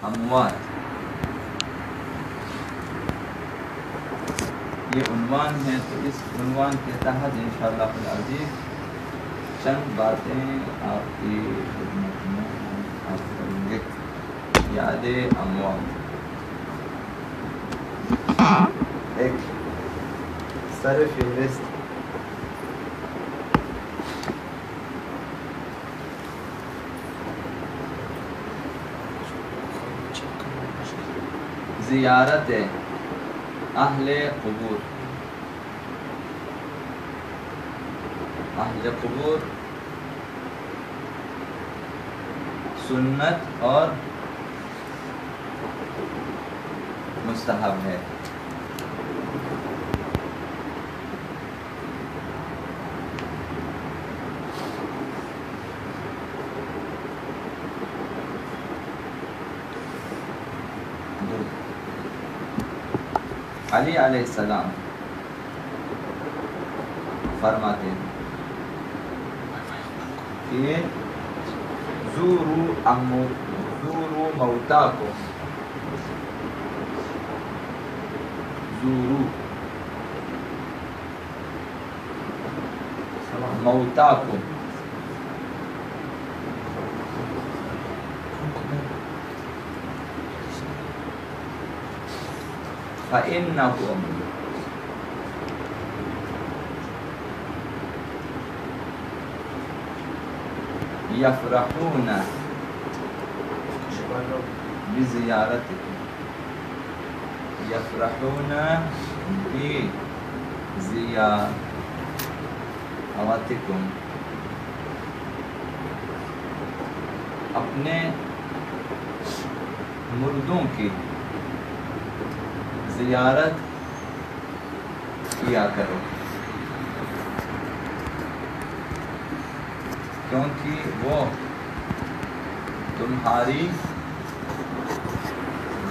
اموات، یہ عنوان ہے، تو اس عنوان کے تحت انشاءاللہ العزیز چند باتیں آپ کی خدمت میں آپ کریں گے. یاد اموات ایک سر فہرست زیارت اہل قبور. اہل قبور سنت اور مستحب ہے. علی علیہ السلام فرماتے ہیں کہ زوروا موتاکم، زوروا موتاکم، فإنکم یفرحون بزیارتکم، یفرحون بزیارتکم، اپنے مردوں کی زیارت کیا کرو، کیونکہ وہ تمہاری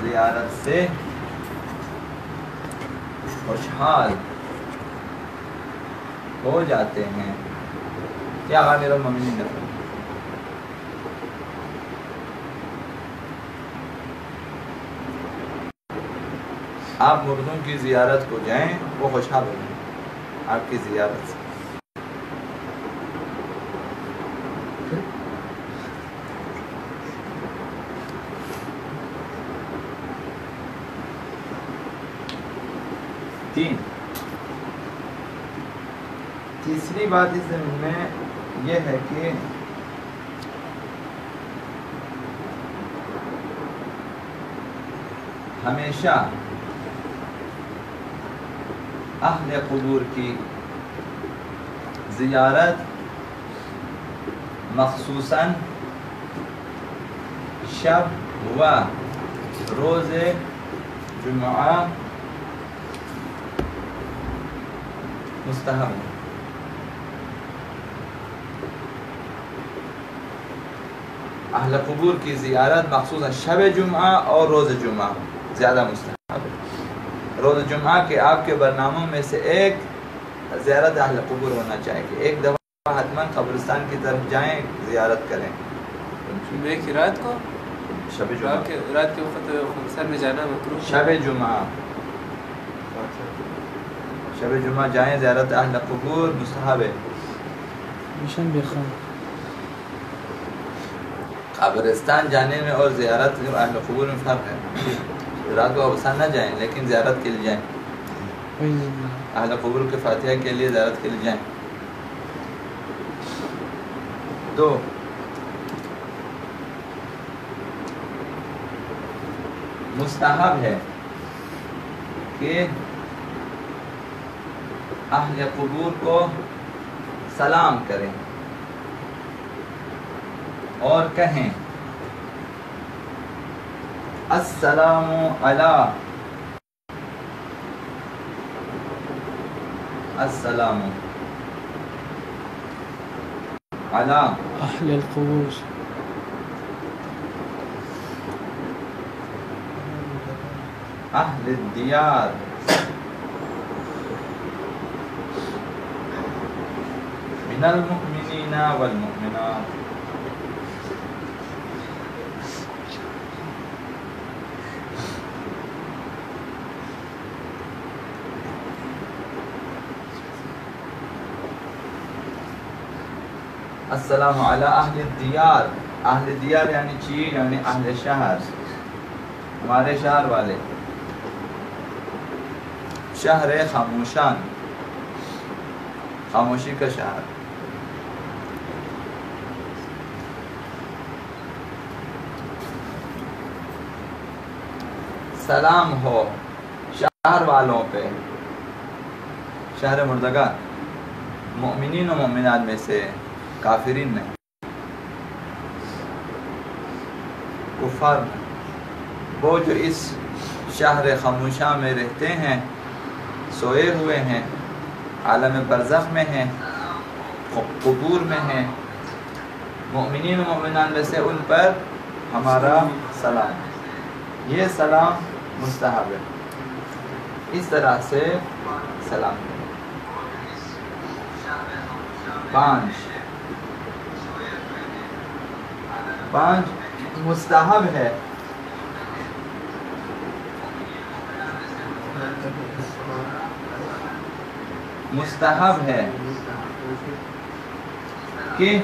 زیارت سے خوشحال ہو جاتے ہیں. کیا غامر المومنین نے آپ مردوں کی زیارت کو جائیں، وہ خوشحال ہو جائیں آپ کی زیارت سے. تیسری بات اس زمین میں یہ ہے کہ ہمیشہ اہل قبور کی زیارت مخصوصاً شب و روز جمعہ مستحب ہے. اہل قبور کی زیارت مخصوصاً شب جمعہ اور روز جمعہ زیادہ مستحب ہے. روز جمعہ کے آپ کے برناموں میں سے ایک زیارت اہل قبور ہونا چاہیے کہ ایک دفعہ حتماً قبرستان کی طرف جائیں، زیارت کریں. ایک رات کو شب جمعہ رات کے وقت قبرستان میں جانا مکروہ. شب جمعہ جائیں، زیارت اہل قبور مستحب ہے. قبرستان جانے میں اور زیارت اہل قبور میں فرق ہے. رات کو قبرستان نہ جائیں لیکن زیارت کے لیے جائیں. اہل قبور کے فاتحہ کے لیے زیارت کے لیے جائیں. 2 مستحب ہے کہ اہل قبور کو سلام کریں اور کہیں السلام علی السلام علی اہل القبور اہل الدیار من المؤمنین والمؤمنات السلام علی اہل الدیار. اہل دیار یعنی چی؟ یعنی اہل شہر، ہمارے شہر والے. شہر خاموشان، خاموشی کا شہر. سلام ہو شہر والوں پہ، شہر مردگان، مؤمنین و مؤمنات میں سے، کافرین نہیں، کفار نہیں. وہ جو اس شہر خاموشاں میں رہتے ہیں، سوئے ہوئے ہیں، عالم برزخ میں ہیں، قبور میں ہیں، مؤمنین و مؤمنات میں سے، ان پر ہمارا سلام. یہ سلام مستحب ہے، اس طرح سے سلام. 5 مستحب ہے. مستحب ہے کہ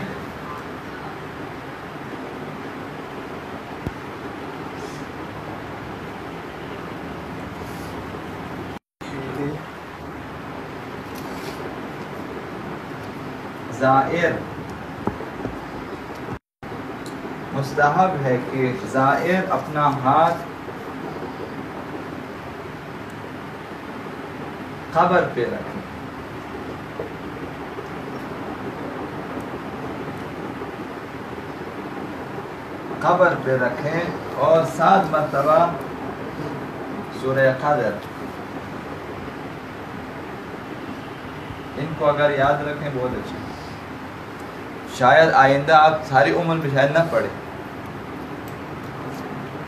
زائر، مستحب ہے کہ زائر اپنا ہاتھ قبر پہ رکھے. قبر پہ رکھیں اور 7 مرتبہ سورہ قدر، ان کو اگر یاد رکھیں بہت اچھا. شاید آئندہ آپ ساری عمر میں شاید نہ پڑھیں،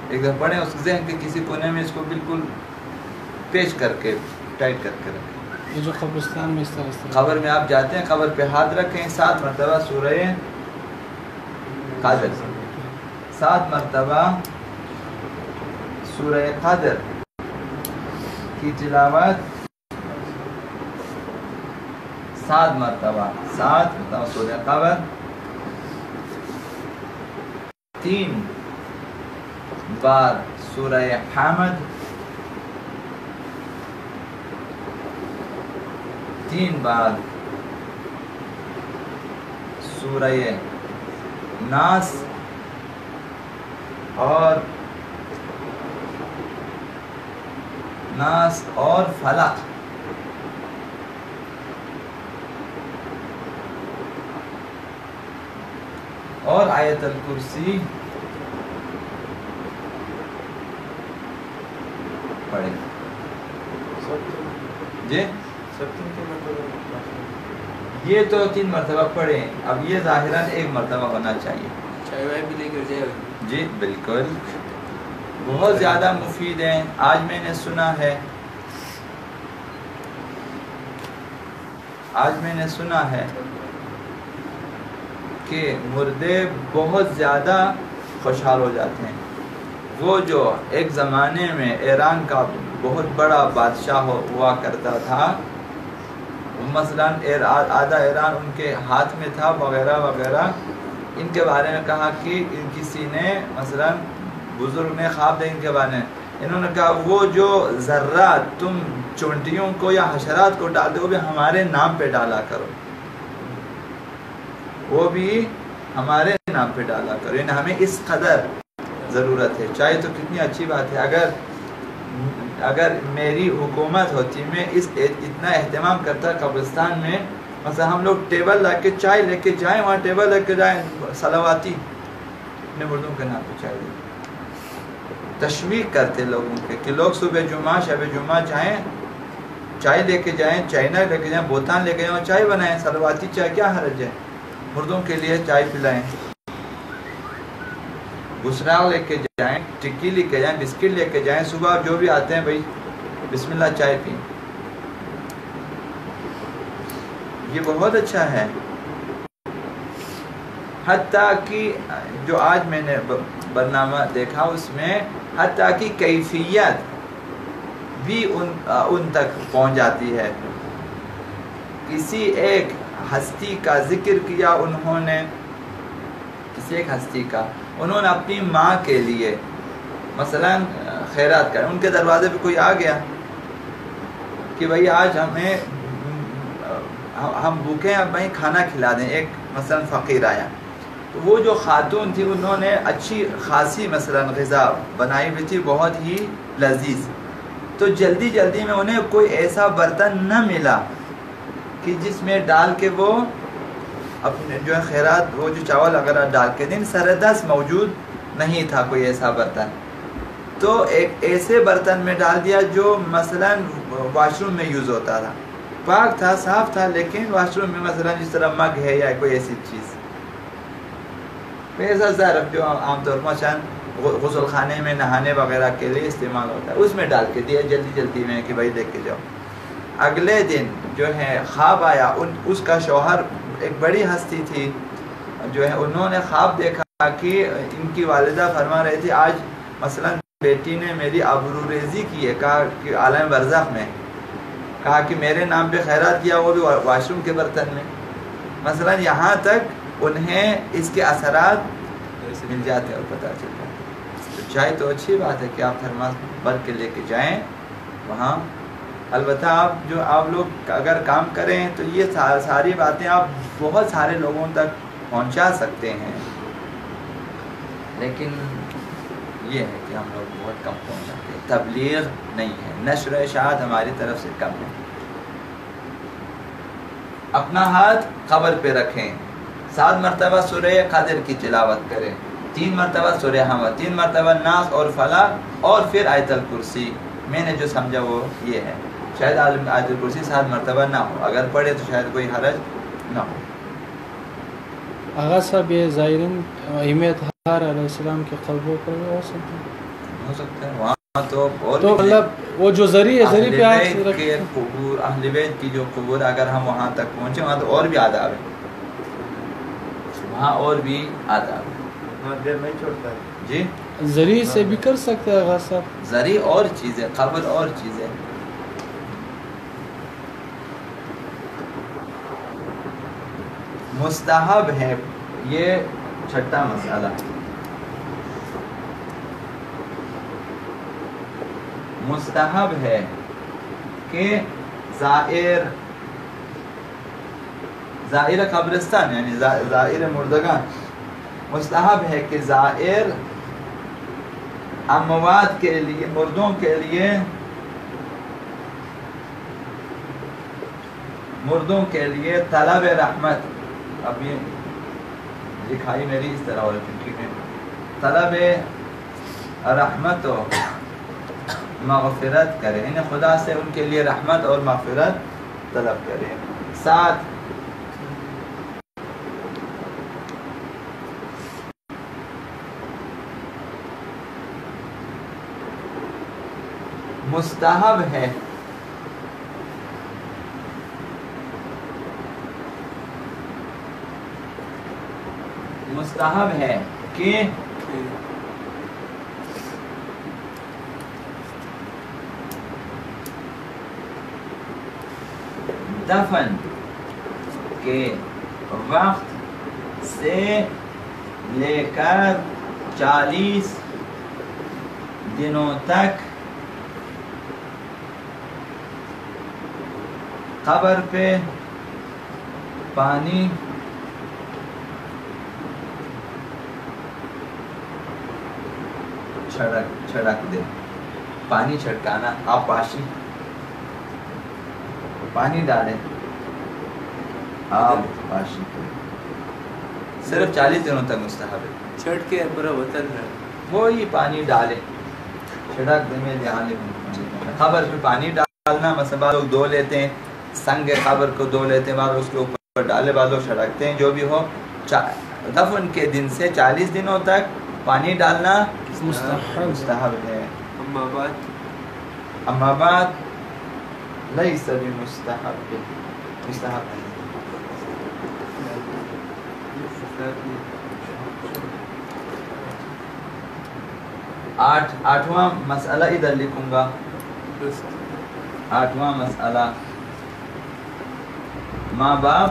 ایک دفعہ پڑھیں، اس ذہن کے کسی کونے میں اس کو بالکل پیش کر کے ٹائٹ کر کے رکھیں. یہ جو قبرستان میں اس طرح قبر میں آپ جاتے ہیں، قبر پہ ہاتھ رکھیں، 7 مرتبہ سورہ قدر، 7 مرتبہ سورہ قدر کی تلاوت، 7 مرتبہ سورہ قدر، 3 بار سورہ حمد، 3 بار سورہ ناس، اور فلق. اور آیت الکرسی پڑھیں. جی یہ تو 3 مرتبہ پڑھیں. اب یہ ظاہراً 1 مرتبہ ہونا چاہیے. چائے وائے بھی لے کر جائے. جی بالکل، بہت زیادہ مفید ہیں. آج میں نے سنا ہے کہ مردے بہت زیادہ خوشحال ہو جاتے ہیں. وہ جو ایک زمانے میں ایران کا بہت بڑا بادشاہ ہوا کرتا تھا، مثلا آدھا ایران ان کے ہاتھ میں تھا وغیرہ وغیرہ، ان کے بارے میں کہا کہ کسی نے مثلا بزرگ نے خواب دے ان کے بارے میں، انہوں نے کہا وہ جو ذرات تم چونٹیوں کو یا حشرات کو ڈالتے وہ بھی ہمارے نام پہ ڈالا کرو، وہ بھی ہمارے نام پہ ڈالا کرو. یعنی ہمیں اس قدر ضرورت ہے. چاہے تو کتنی اچھی بات ہے. اگر میری حکومت ہوتی، میں اتنا اہتمام کرتا قبرستان میں، مثلا ہم لوگ ٹیبل لا کے چائے لے کے جائیں، وہاں ٹیبل لے کے جائیں، صلواتی اپنے مردوں کے نام پہ چائے دیں. تشویق کرتے لوگوں کے کہ لوگ صبح جمعہ شب جمعہ جائیں، چائے لے کے جائیں، چائنا لے کے جائیں، بوتان لے کے جائیں، چائے بنائیں. صلواتی چائے کیا حرج ہے؟ مردوں کے لیے چائے پلائیں، گسراغ لے کے جائیں، ٹکی لے کے جائیں، بسکٹ لے کے جائیں. صبح جو بھی آتے ہیں بھائی بسم اللہ چائے پئیں. یہ بہت اچھا ہے. حتیٰ کہ جو آج میں نے برنامہ دیکھا اس میں حتیٰ کی کیفیت بھی ان تک پہنچ جاتی ہے. کسی ایک ہستی کا ذکر کیا انہوں نے، کسی ایک ہستی کا، انہوں نے اپنی ماں کے لیے مثلا خیرات کر، ان کے دروازے پہ کوئی آ گیا کہ بھئی آج ہم بھوکے ہیں، بھائی کھانا کھلا دیں، ایک مثلا فقیر آیا، تو وہ جو خاتون تھی انہوں نے اچھی خاصی مثلا غذا بنائی ہوئی تھی، بہت ہی لذیذ، تو جلدی جلدی میں انہیں کوئی ایسا برتن نہ ملا کہ جس میں ڈال کے وہ اپنے جو ہے خیرات، وہ جو چاول وغیرہ ڈال کے دیں، سردست موجود نہیں تھا کوئی ایسا برتن، تو ایک ایسے برتن میں ڈال دیا جو مثلا واش روم میں یوز ہوتا تھا، پاک تھا، صاف تھا، لیکن واش روم میں مثلا جس طرح مگ ہے یا کوئی ایسی چیز، ایسا ظرف جو عام طور پر چند غسل خانے میں نہانے وغیرہ کے لیے استعمال ہوتا ہے، اس میں ڈال کے دیا جلدی جلدی میں کہ بھائی لے کے جاؤ۔ اگلے دن جو ہے خواب آیا، اس کا شوہر ایک بڑی ہستی تھی، جو ہے انہوں نے خواب دیکھا کہ ان کی والدہ فرما رہی تھی آج مثلا بیٹی نے میری آبروریزی کی ہے، کہا کہ عالم برزخ میں، کہا کہ میرے نام پہ خیرات کیا، وہ بھی واش روم کے برتن میں، مثلا یہاں تک انہیں اس کے اثرات مل جاتے اور پتہ چلتا ہے۔ تو چاہے تو اچھی بات ہے کہ آپ تھرماس بھر کے لے کے جائیں وہاں، البتہ آپ لوگ اگر کام کریں تو یہ ساری باتیں آپ بہت سارے لوگوں تک پہنچا سکتے ہیں، لیکن یہ ہے کہ ہم لوگ بہت کم پہنچاتے ہیں، تبلیغ نہیں ہے، نشر اشاعت ہماری طرف سے کم ہے۔ اپنا ہاتھ قبر پہ رکھیں، 7 مرتبہ سورہ قدر کی تلاوت کریں، 3 مرتبہ سورہ حمد، 3 مرتبہ ناس اور فلق، اور پھر آیت الکرسی۔ میں نے جو سمجھا وہ یہ ہے، شاید آیت الکرسی 7 مرتبہ نہ ہو، اگر پڑھے تو شاید کوئی حرج نہ ہو۔ آغا صاحب یہ زائرین اہمیت ہار علیہ السلام کے قلبوں پر ہو سکتا ہے وہاں تو مطلب وہ جو ذریعے پہ اہل بیت کے قبور، اہل بیت کی جو قبور، اگر ہم وہاں تک پہنچے وہاں تو اور بھی آداب ہے، وہاں اور بھی آداب ہے، وہاں دیر نہیں چھوڑتا ہے جی ذریعے سے بھی کر سکتے ہیں آغا صاحب، ذریعہ اور چیز ہے، قبر اور چیز ہے۔ مستحب ہے، یہ چھٹا مسئلہ، مستحب ہے کہ زائر قبرستان یعنی زائر مردگان، مستحب ہے کہ زائر اموات کے لیے، مردوں کے لیے طلب رحمت، اب یہ لکھائی میری اس طرح ہو رہی ہے، طلب رحمت و مغفرت کرے، انہیں خدا سے ان کے لیے رحمت اور مغفرت طلب کرے۔ 7 مستحب ہے کہ دفن کے وقت سے لے کر 40 دنوں تک قبر پہ پانی چھڑک دے، پانی چھڑکانا، آپ پانی ڈالیں، آپ پاشی صرف 40 دنوں تک مستحب ہے، چھڑ کے پورا وطن ہے وہی پانی ڈالے، چھڑک دے میں دھیان، قبر پہ پانی ڈالنا، مثلا بعض لوگ دو لیتے ہیں، سنگ قبر کو دو لیتے ہیں، بعض اس کے اوپر ڈالے، بعض لوگ چھڑکتے ہیں، جو بھی ہو، دفن کے دن سے 40 دنوں تک پانی ڈالنا مستحب ہے۔ اما بعد لیس بمستحب، مستحب ہے۔ 8واں مسئلہ ادھر لکھوں گا، 8واں مسئلہ، ماں باپ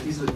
30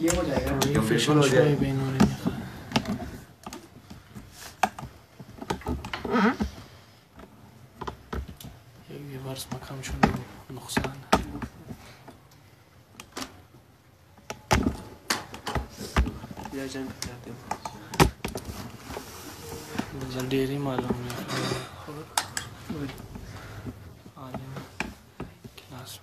یہ ہو جائے گا. کیوں بالکل ہو جائے. ورس مقام شنو نقصان یا جنگ کرتے ہیں ڈیری معلوم ہے کلاس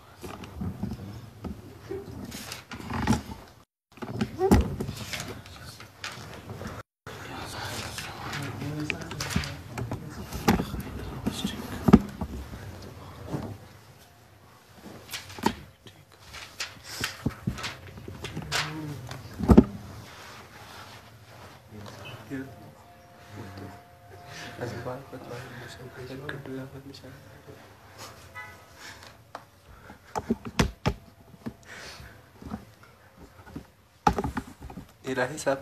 الہی صاحب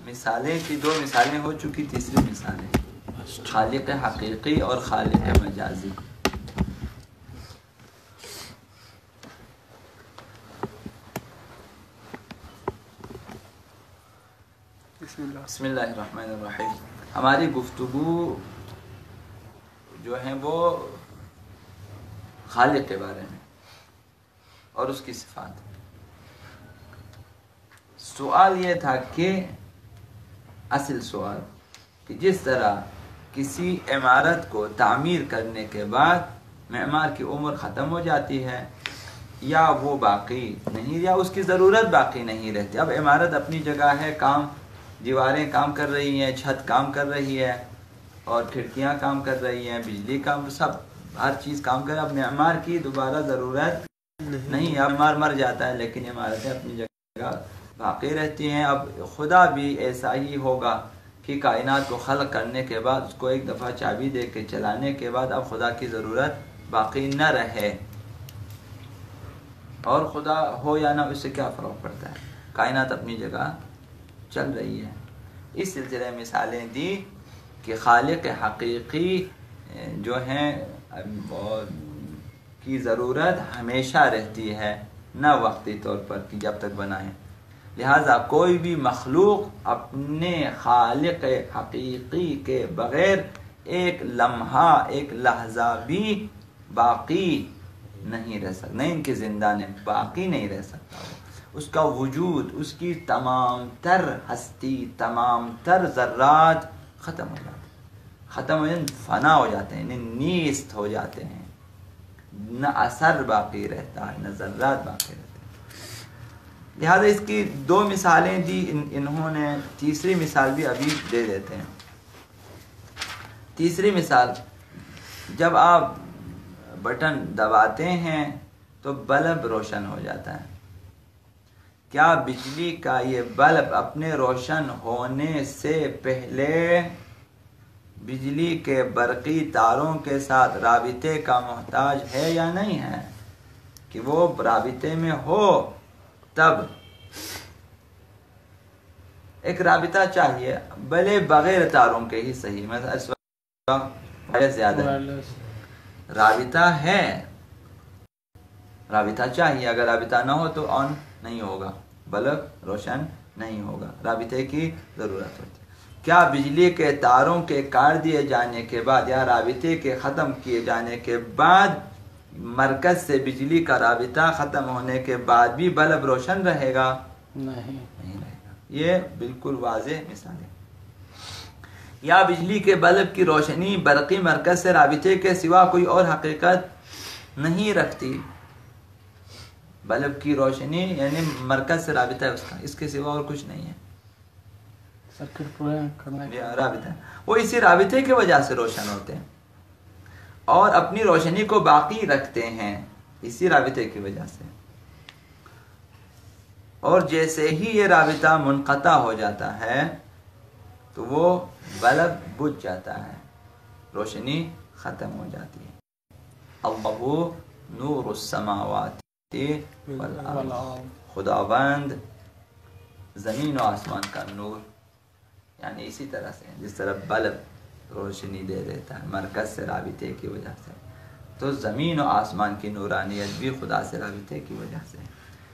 مثالیں کی 2 مثالیں ہو چکی. تیسری مثالیں خالق حقیقی اور خالق مجازی. بسم اللہ الرحمن الرحیم. ہماری گفتگو جو ہے وہ خالق کے بارے میں اور اس کی صفات. سوال یہ تھا کہ اصل سوال کہ جس طرح کسی عمارت کو تعمیر کرنے کے بعد معمار کی عمر ختم ہو جاتی ہے یا وہ باقی نہیں یا اس کی ضرورت باقی نہیں رہتی. اب عمارت اپنی جگہ ہے, کام دیواریں کام کر رہی ہیں, چھت کام کر رہی ہے اور کھڑکیاں کام کر رہی ہیں, بجلی کام, سب ہر چیز کام کر. اب معمار کی دوبارہ ضرورت نہیں. اب معمار مر جاتا ہے لیکن عمارتیں اپنی جگہ باقی رہتی ہیں. اب خدا بھی ایسا ہی ہوگا کہ کائنات کو خلق کرنے کے بعد اس کو ایک دفعہ چابی دے کے چلانے کے بعد اب خدا کی ضرورت باقی نہ رہے. اور خدا ہو یا نہ اس سے کیا فرق پڑتا ہے, کائنات اپنی جگہ چل رہی ہے. اس سلسلے میں مثالیں دی کہ خالق حقیقی جو ہیں کی ضرورت ہمیشہ رہتی ہے, نہ وقتی طور پر کہ جب تک بنائیں. لہذا کوئی بھی مخلوق اپنے خالق حقیقی کے بغیر ایک لمحہ, ایک لحظہ بھی باقی نہیں رہ سکتا. نہیں ان کے زندہ نے باقی نہیں رہ سکتا. اس کا وجود, اس کی تمام تر ہستی, تمام تر ذرات ختم ہو جاتے ہیں, ختم ہو جاتے ہیں, فنا ہو جاتے ہیں, نیست ہو جاتے ہیں. نہ اثر باقی رہتا ہے, نہ ذرات باقی رہتے ہیں. لہذا اس کی 2 مثالیں دی انہوں نے. تیسری مثال بھی ابھی دے دیتے ہیں. تیسری مثال, جب آپ بٹن دباتے ہیں تو بلب روشن ہو جاتا ہے. کیا بجلی کا یہ بلب اپنے روشن ہونے سے پہلے بجلی کے برقی تاروں کے ساتھ رابطے کا محتاج ہے یا نہیں ہے؟ کہ وہ رابطے میں ہو تب ایک رابطہ چاہیے, بھلے بغیر تاروں کے ہی صحیح. مثلا اس وقت زیادہ رابطہ ہے, رابطہ چاہیے. اگر رابطہ نہ ہو تو آن نہیں ہوگا, بلب روشن نہیں ہوگا. رابطے کی ضرورت ہوتی ہے. کیا بجلی کے تاروں کے کاٹ دیے جانے کے بعد یا رابطے کے ختم کیے جانے کے بعد مرکز سے بجلی کا رابطہ ختم ہونے کے بعد بھی بلب روشن رہے گا؟ نہیں رہے گا. یہ بالکل واضح مثال ہے. یا بجلی کے بلب کی روشنی برقی مرکز سے رابطے کے سوا کوئی اور حقیقت نہیں رکھتی. بلب کی روشنی یعنی مرکز سے رابطہ ہے اس کا, اس کے سوا اور کچھ نہیں ہے. رابطہ وہ اسی رابطے کی وجہ سے روشن ہوتے ہیں اور اپنی روشنی کو باقی رکھتے ہیں اسی رابطے کی وجہ سے. اور جیسے ہی یہ رابطہ منقطع ہو جاتا ہے تو وہ بلب بجھ جاتا ہے, روشنی ختم ہو جاتی ہے. اللہ نور السماوات والارض, خداوند زمین و آسمان کا نور. یعنی اسی طرح سے جس طرح بلب روشنی دے دیتا ہے مرکز سے رابطے کی وجہ سے, تو زمین و آسمان کی نورانیت بھی خدا سے رابطے کی وجہ سے ہے۔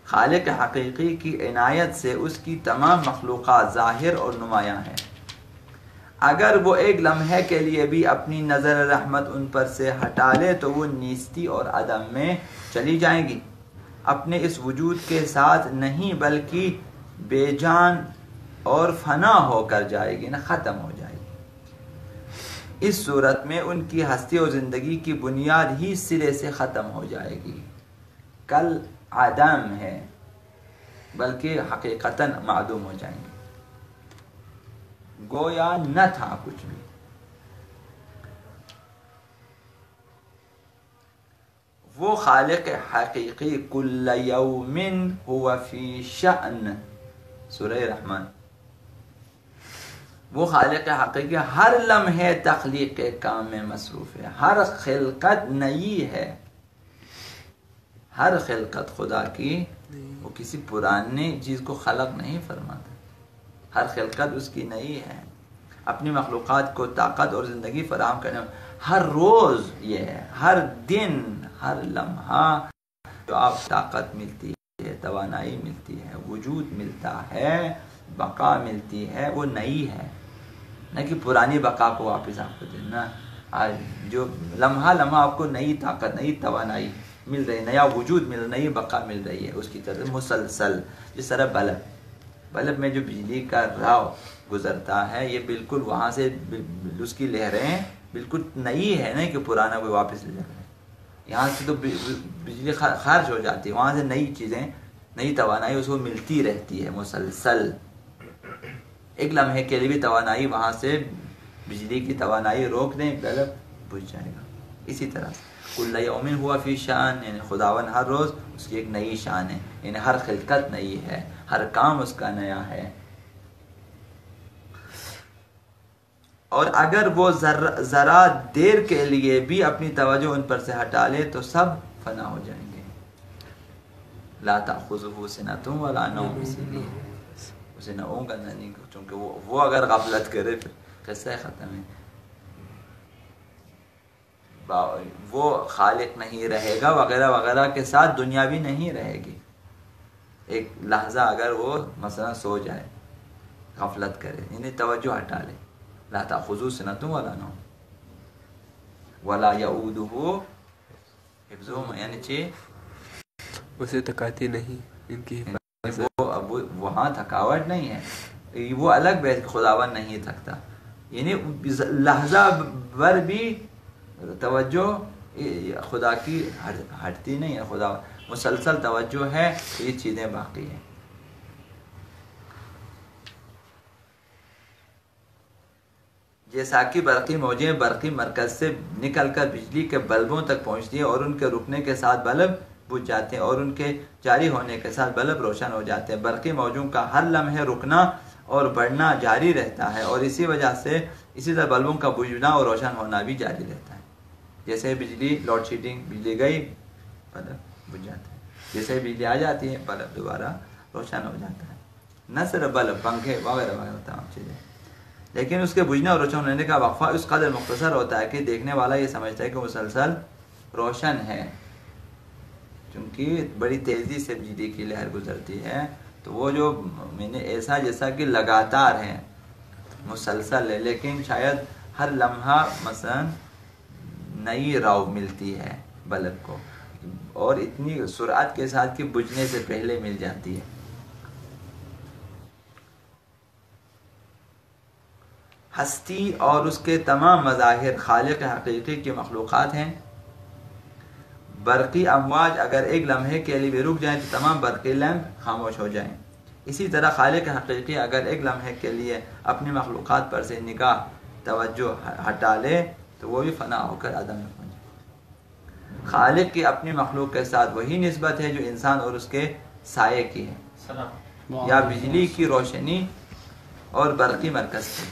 خالق حقیقی کی عنایت سے اس کی تمام مخلوقات ظاہر اور نمایاں ہیں۔ اگر وہ ایک لمحے کے لیے بھی اپنی نظر رحمت ان پر سے ہٹا لے تو وہ نیستی اور عدم میں چلی جائیں گی، اپنے اس وجود کے ساتھ نہیں بلکہ بے جان اور فنا ہو کر جائے گی، نہ ختم ہو جائے گی۔ اس صورت میں ان کی ہستی اور زندگی کی بنیاد ہی سرے سے ختم ہو جائے گی، کل عدم ہے بلکہ حقیقتاً معدوم ہو جائیں گے، گویا نہ تھا کچھ بھی۔ وہ خالق حقیقی کل یوم هو فی شأن، سورہ رحمان، وہ خالق حقیقی ہر لمحے تخلیق کے کام میں مصروف ہے، ہر خلقت نئی ہے، ہر خلقت خدا کی وہ کسی پرانی چیز کو خلق نہیں فرماتا، ہر خلقت اس کی نئی ہے، اپنی مخلوقات کو طاقت اور زندگی فراہم کرنے میں ہر روز یہ ہے، ہر دن، ہر لمحہ جو آپ طاقت ملتی ہے، توانائی ملتی ہے، وجود ملتا ہے، بقا ملتی ہے، وہ نئی ہے، نہ کہ پرانی بقا کو واپس آپ کو دینا۔ آج جو لمحہ لمحہ آپ کو نئی طاقت، نئی توانائی مل رہی، نیا وجود مل رہا، نئی بقا مل رہی ہے اس کی طرف مسلسل۔ جس طرح بلب میں جو بجلی کا راہ گزرتا ہے، یہ بالکل وہاں سے اس کی لہریں بالکل نئی ہے، نہیں کہ پرانا کوئی واپس لے جائے۔ یہاں سے تو بجلی خارج ہو جاتی ہے، وہاں سے نئی چیزیں، نئی توانائی اس کو ملتی رہتی ہے مسلسل۔ ایک لمحے کے لیے بھی توانائی وہاں سے بجلی کی توانائی روک دیں، بلب بجھ جائے گا۔ اسی طرح سے کل یوم ہوا فی شان، یعنی خداون ہر روز اس کی ایک نئی شان ہے، یعنی ہر خلقت نئی ہے، ہر کام اس کا نیا ہے۔ اور اگر وہ ذرا دیر کے لیے بھی اپنی توجہ ان پر سے ہٹا لے تو سب فنا ہو جائیں گے۔ لا تأخذہ سنۃ ولا نوم، اسی لیے اسے نہ اونگ نہ نیند، چونکہ وہ اگر غفلت کرے پھر قصہ ختم ہے۔ وہ خالق نہیں رہے گا وغیرہ وغیرہ کے ساتھ دنیا بھی نہیں رہے گی۔ ایک لحظہ اگر وہ مثلا سو جائے، غفلت کرے، یعنی توجہ ہٹا لے، لا تأخذہ سنۃ ولا نوم ولا یعودہ حفظہما، یعنی اسے تکاتی نہیں ان کی وہ وہاں تھکاوٹ نہیں ہے، وہ الگ بیت خداون نہیں تھکتا، یعنی لحظہ بھر بھی توجہ خدا کی ہٹتی نہیں ہے، خدا مسلسل توجہ ہے، یہ چیزیں باقی ہیں۔ جیسا کہ برقی موجیں برقی مرکز سے نکل کر بجلی کے بلبوں تک پہنچتی ہیں اور ان کے رکنے کے ساتھ بلب بجھ جاتے ہیں اور ان کے جاری ہونے کے ساتھ بلب روشن ہو جاتے ہیں، برقی موجوں کا ہر لمحے رکنا اور بڑھنا جاری رہتا ہے اور اسی وجہ سے اسی طرح بلبوں کا بجھنا اور روشن ہونا بھی جاری رہتا ہے۔ جیسے بجلی لوڈ شیڈنگ، بجلی گئی بلب بجھ جاتا ہے، جیسے بجلی آ جاتی ہے بلب دوبارہ روشن ہو جاتا ہے۔ نہ صرف بلب، پنکھے وغیرہ وغیرہ تمام چیزیں، لیکن اس کے بجھنے اور روشن ہونے کا وقفہ اس قدر مختصر ہوتا ہے کہ دیکھنے والا یہ سمجھتا ہے کہ مسلسل روشن ہے، کیونکہ بڑی تیزی سے بجلی کی لہر گزرتی ہے، تو وہ جو میں نے ایسا جیسا کہ لگاتار ہے، مسلسل ہے، لیکن شاید ہر لمحہ مثلا نئی راو ملتی ہے بلب کو، اور اتنی سرعت کے ساتھ کہ بجھنے سے پہلے مل جاتی ہے۔ ہستی اور اس کے تمام مظاہر خالق حقیقی کی مخلوقات ہیں۔ برقی امواج اگر ایک لمحے کے لیے بھی رک جائیں تو تمام برقی لیمپ خاموش ہو جائیں، اسی طرح خالق حقیقی اگر ایک لمحے کے لیے اپنی مخلوقات پر سے نگاہ توجہ ہٹا لے تو وہ بھی فنا ہو کر عدم میں پہنچ جائے۔ خالق کی اپنی مخلوق کے ساتھ وہی نسبت ہے جو انسان اور اس کے سائے کی ہے، یا بجلی کی روشنی اور برقی مرکز کی۔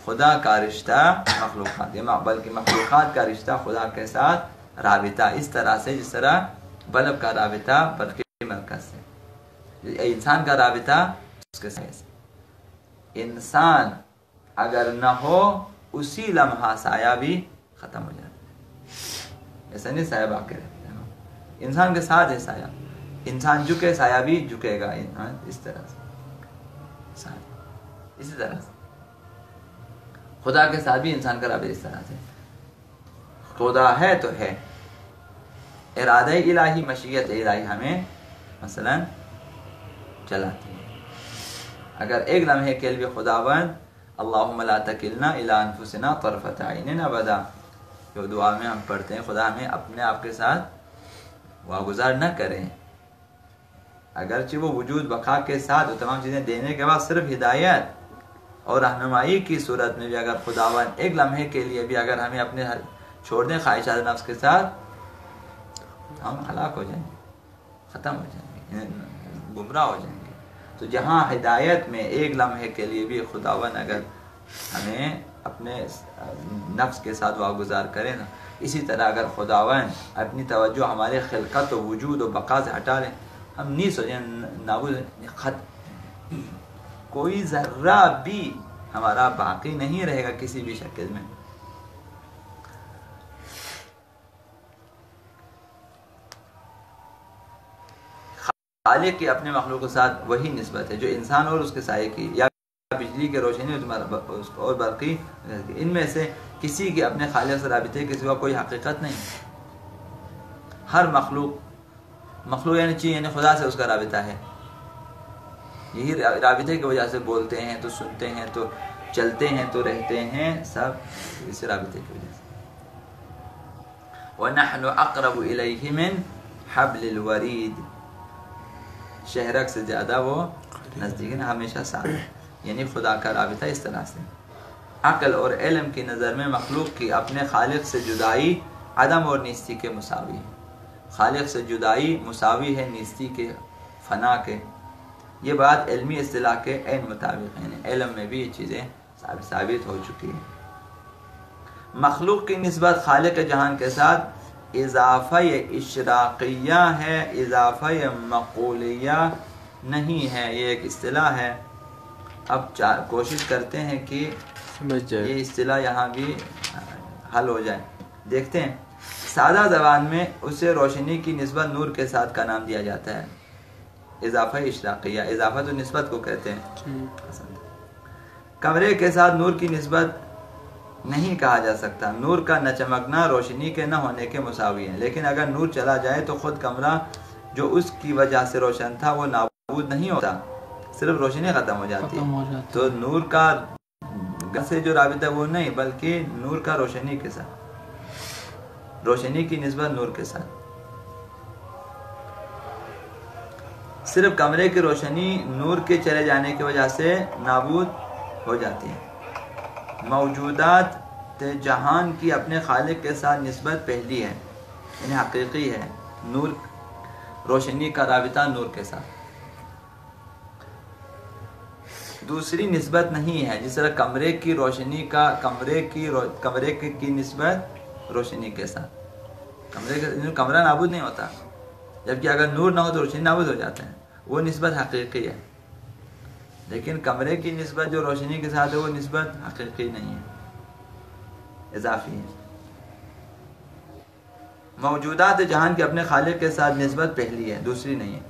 خدا کا رشتہ مخلوقات، بلکہ مخلوقات کا رشتہ خدا کے ساتھ رابطہ اس طرح سے جس طرح بلب کا رابطہ برقی مرکز سے، انسان کا رابطہ اس کے سائے سے۔ انسان اگر نہ ہو اسی لمحہ سایہ بھی ختم ہو جاتا ہے، ایسا نہیں سایہ باقی رہتا ہے، انسان کے ساتھ ہے سایہ، انسان جھکے سایہ بھی جھکے گا، اس طرح سے اسی طرح سے خدا کے ساتھ بھی انسان کا رابطہ اس طرح سے، خدا ہے تو ہے، ارادہ الہی مشیت الہی ہمیں مثلا چلاتی ہے۔ اگر ایک لمحے کے لیے خداوند اللہم لا تکلنا الی انفسنا طرفۃ عین ابدا، جو دعا میں ہم پڑھتے ہیں، خدا ہمیں اپنے آپ کے ساتھ واگزار نہ کریں، اگرچہ وہ وجود بقا کے ساتھ وہ تمام چیزیں دینے کے بعد صرف ہدایت اور رہنمائی کی صورت میں بھی اگر خداوند ایک لمحے کے لیے بھی اگر ہمیں اپنے چھوڑ دیں خواہشات نفس کے ساتھ، ہم ہلاک ہو جائیں گے، ختم ہو جائیں گے، گمراہ ہو جائیں گے۔ تو جہاں ہدایت میں ایک لمحے کے لیے بھی خداوند اگر ہمیں اپنے نفس کے ساتھ واگزار کرے نا، اسی طرح اگر خداوند اپنی توجہ ہمارے خلقت و وجود و بقا سے ہٹا لیں، ہم نہیں سوچیں نابود ختم، کوئی ذرہ بھی ہمارا باقی نہیں رہے گا کسی بھی شکل میں۔ خالق کی اپنے مخلوق کے ساتھ وہی نسبت ہے جو انسان اور اس کے سائے کی، یا بجلی کے روشنی اور برقی، ان میں سے کسی کے اپنے خالق سے رابطے کے سوا کوئی حقیقت نہیں۔ ہر مخلوق یعنی خدا سے اس کا رابطہ ہے، یہی رابطے کی وجہ سے بولتے ہیں تو سنتے ہیں تو چلتے ہیں تو رہتے ہیں، سب اس رابطے کی وجہ سے۔ وَنَحْنُ أَقْرَبُ إِلَيْهِ مِنْ حَبْلِ الْوَرِيدِ، شہرک سے زیادہ وہ نزدیک ہے، ہمیشہ ساتھ، یعنی خدا کا رابطہ اس طرح سے۔ عقل اور علم کی نظر میں مخلوق کی اپنے خالق سے جدائی عدم اور نیستی کے مساوی ہے، خالق سے جدائی مساوی ہے نیستی کے، فنا کے۔ یہ بات علمی اصطلاح کے عین مطابق ہے، یعنی علم میں بھی یہ چیزیں ثابت ہو چکی ہیں۔ مخلوق کی نسبت خالق جہان کے ساتھ اضافہ اشراقیہ ہے، اضافہ مقولیہ نہیں ہے، یہ ایک اصطلاح ہے۔ اب کوشش کرتے ہیں کہ یہ اصطلاح یہاں بھی حل ہو جائے۔ دیکھتے ہیں، سادہ زبان میں اسے روشنی کی نسبت نور کے ساتھ کا نام دیا جاتا ہے، اضافہ اشراقیہ، اضافہ تو نسبت کو کہتے ہیں۔ کمرے کے ساتھ نور کی نسبت نہیں کہا جا سکتا، نور کا نہ چمکنا روشنی کے نہ ہونے کے مساوی ہے، لیکن اگر نور چلا جائے تو خود کمرہ جو اس کی وجہ سے روشن تھا وہ نابود نہیں ہوتا، صرف روشنی ختم ہو جاتی ہے۔ تو نور کا سے جو رابطہ وہ نہیں، بلکہ نور کا روشنی کے ساتھ، روشنی کی نسبت نور کے ساتھ۔ صرف کمرے کی روشنی نور کے چلے جانے کی وجہ سے نابود ہو جاتی ہے۔ موجودات جہان کی اپنے خالق کے ساتھ نسبت پہلی ہے، یعنی حقیقی ہے، نور روشنی کا رابطہ نور کے ساتھ۔ دوسری نسبت نہیں ہے، جس طرح کمرے کی روشنی کا کمرے کی نسبت روشنی کے ساتھ، کمرہ نابود نہیں ہوتا، جبکہ اگر نور نہ ہو تو روشنی نابود ہو جاتے ہیں، وہ نسبت حقیقی ہے۔ لیکن کمرے کی نسبت جو روشنی کے ساتھ ہے وہ نسبت حقیقی نہیں ہے، اضافی ہے۔ موجودات جہان کے اپنے خالق کے ساتھ نسبت پہلی ہے، دوسری نہیں ہے۔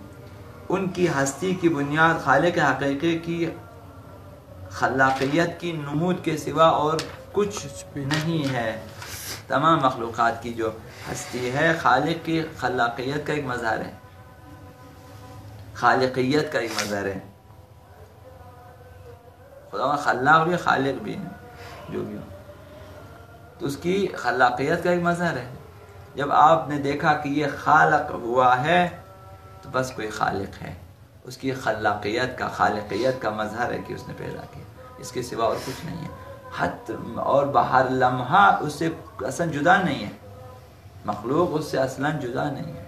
ان کی ہستی کی بنیاد خالق حقیقی کی خلاقیت کی نمود کے سوا اور کچھ نہیں ہے۔ تمام مخلوقات کی جو ہستی ہے خالق کی خلاقیت کا ایک مظہر ہے، خالقیت کا ایک مظہر ہے۔ خدا خلاق بھی خالق بھی ہے، جو بھی ہو تو اس کی خلاقیت کا ایک مظہر ہے۔ جب آپ نے دیکھا کہ یہ خالق ہوا ہے تو بس کوئی خالق ہے، اس کی خلاقیت کا خالقیت کا مظہر ہے کہ اس نے پیدا کیا، اس کے سوا اور کچھ نہیں ہے۔ حت اور بہر لمحہ اس سے اصلا جدا نہیں ہے، مخلوق اس سے اصلا جدا نہیں ہے،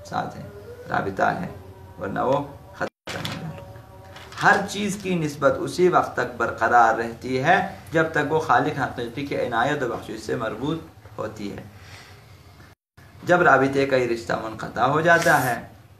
ساتھ ہے، رابطہ ہے، ورنہ وہ ختم ہو جائے۔ ہر چیز کی نسبت اسی وقت تک برقرار رہتی ہے جب تک وہ خالق حقیقی کے عنایت و بخشش سے مربوط ہوتی ہے۔ جب رابطے کا یہ رشتہ منقطع ہو جاتا ہے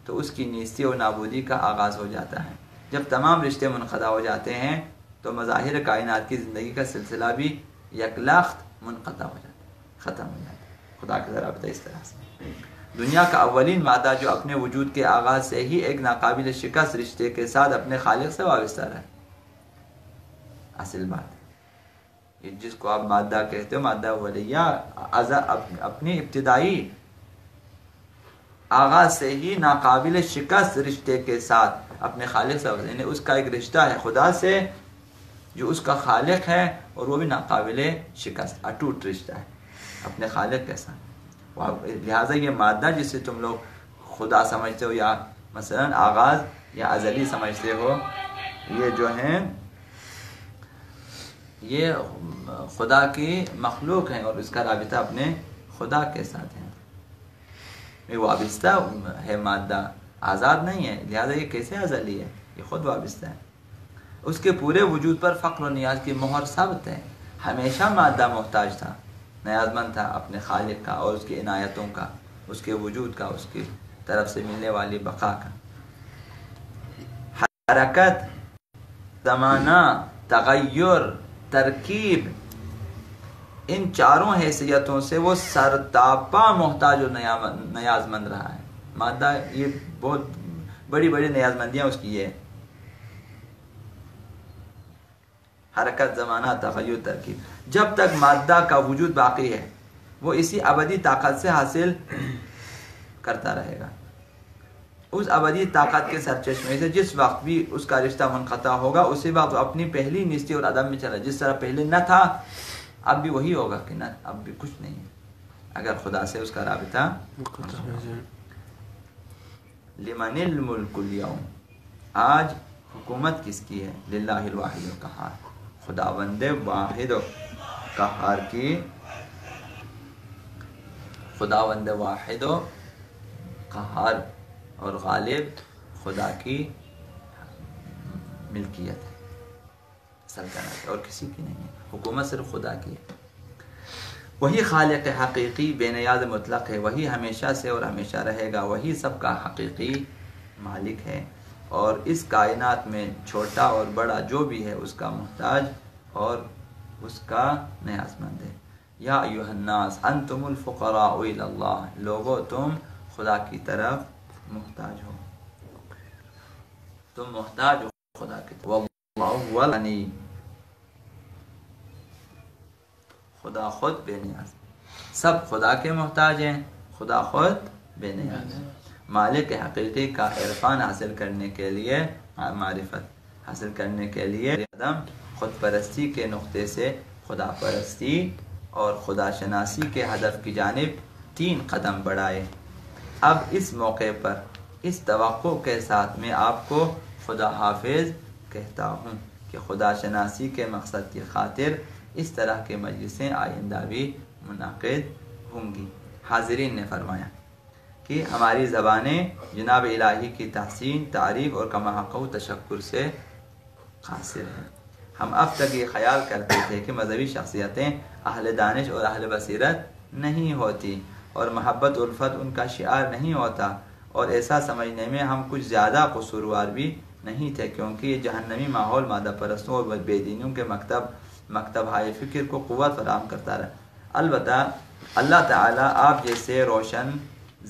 تو اس کی نیستی و نابودی کا آغاز ہو جاتا ہے۔ جب تمام رشتے منقطع ہو جاتے ہیں تو مظاہر کائنات کی زندگی کا سلسلہ بھی یکلاخت منقطع ہو جاتا ہے، ختم ہو جاتا ہے۔ خدا کے رابطہ اس طرح سے. دنیا کا اولین مادہ جو اپنے وجود کے آغاز سے ہی ایک ناقابل شکست رشتے کے ساتھ اپنے خالق سے وابستہ رہا ہے. اصل بات ہے جس کو آپ مادہ کہتے ہو، مادہ اولیہ، اپنی ابتدائی آغاز سے ہی ناقابل شکست رشتے کے ساتھ اپنے خالق سے، یعنی اس کا ایک رشتہ ہے خدا سے جو اس کا خالق ہے، اور وہ بھی ناقابل شکست اٹوٹ رشتہ ہے اپنے خالق کے ساتھ. لہٰذا یہ مادہ جسے تم لوگ خدا سمجھتے ہو یا مثلا آغاز یا ازلی سمجھتے ہو، یہ جو ہیں یہ خدا کی مخلوق ہیں اور اس کا رابطہ اپنے خدا کے ساتھ ہے. یہ وابستہ ہے، مادہ آزاد نہیں ہے، لہذا یہ کیسے ازلی ہے؟ یہ خود وابستہ ہے. اس کے پورے وجود پر فقر و نیاز کی مہر ثابت ہے. ہمیشہ مادہ محتاج تھا، نیاز مند تھا اپنے خالق کا اور اس کی عنایتوں کا، اس کے وجود کا، اس کی طرف سے ملنے والی بقا کا. حرکت، زمانہ، تغیر، ترکیب، ان چاروں حیثیتوں سے وہ سرتاپا محتاج اور نیاز مند رہا ہے. مادہ یہ بہت بڑی بڑی نیاز مندیاں اس کی یہ ہے. حرکت، زمانہ، تغیر، ترکیب. جب تک مادہ کا وجود باقی ہے وہ اسی ابدی طاقت سے حاصل کرتا رہے گا. اس ابدی طاقت کے سرچشمے سے جس وقت بھی اس کا رشتہ منقطع ہوگا اسی وقت وہ اپنی پہلی نیستی اور عدم میں چلا. جس طرح پہلے نہ تھا اب بھی وہی ہوگا کہ نہ اب بھی کچھ نہیں ہے اگر خدا سے اس کا رابطہ. لمن الملک اليوم، آج حکومت کس کی ہے؟ للہ الواحد القہار، خداوند واحد و قہار کی، خداوند واحد و قہار اور غالب خدا کی ملکیت ہے، سلطنت اور کسی کی نہیں ہے. حکومت صرف خدا کی ہے. وہی خالق حقیقی بے نیاز مطلق ہے، وہی ہمیشہ سے اور ہمیشہ رہے گا، وہی سب کا حقیقی مالک ہے اور اس کائنات میں چھوٹا اور بڑا جو بھی ہے اس کا محتاج اور اس کا نیاز مند ہے. یا ایھا الناس انتم الفقراء الی اللہ، لوگو تم خدا کی طرف محتاج ہو، تم محتاج ہو خدا کی طرف. واللہ هو الغنی، خدا خود بے نیاز، سب خدا کے محتاج ہیں، خدا خود بے نیاز. مالک حقیقی کا عرفان حاصل کرنے کے لیے، معرفت حاصل کرنے کے لیے قدم خود پرستی کے نقطے سے خدا پرستی اور خدا شناسی کے ہدف کی جانب 3 قدم بڑھائے. اب اس موقع پر اس توقع کے ساتھ میں آپ کو خدا حافظ کہتا ہوں کہ خدا شناسی کے مقصد کی خاطر اس طرح کے مجلسیں آئندہ بھی منعقد ہوں گی. حاضرین نے فرمایا کہ ہماری زبانیں جناب الہی کی تحسین، تعریف اور کما حق و تشکر سے قاصر ہیں. ہم اب تک یہ خیال کرتے تھے کہ مذہبی شخصیتیں اہل دانش اور اہل بصیرت نہیں ہوتی اور محبت الفت ان کا شعار نہیں ہوتا، اور ایسا سمجھنے میں ہم کچھ زیادہ قصوروار بھی نہیں تھے کیونکہ یہ جہنمی ماحول مادہ پرستوں اور بے دینیوں کے مکتب ہائے فکر کو قوت فراہم کرتا رہا. البتہ اللہ تعالیٰ آپ جیسے روشن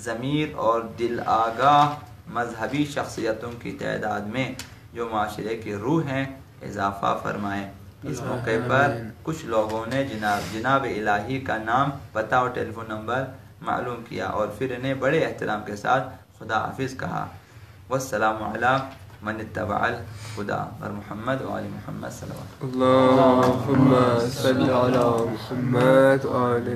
ضمیر اور دل آگاہ مذہبی شخصیتوں کی تعداد میں جو معاشرے کی روح ہیں اضافہ فرمائے. اس موقع پر کچھ لوگوں نے جناب الہی کا نام، پتہ اور ٹیلی فون نمبر معلوم کیا اور پھر انہیں بڑے احترام کے ساتھ خدا حافظ کہا. والسلام علی من اتبع الہدی اور محمد و آل محمد صلی اللہ علیہ وسلم. اللہم صل علی محمد و آل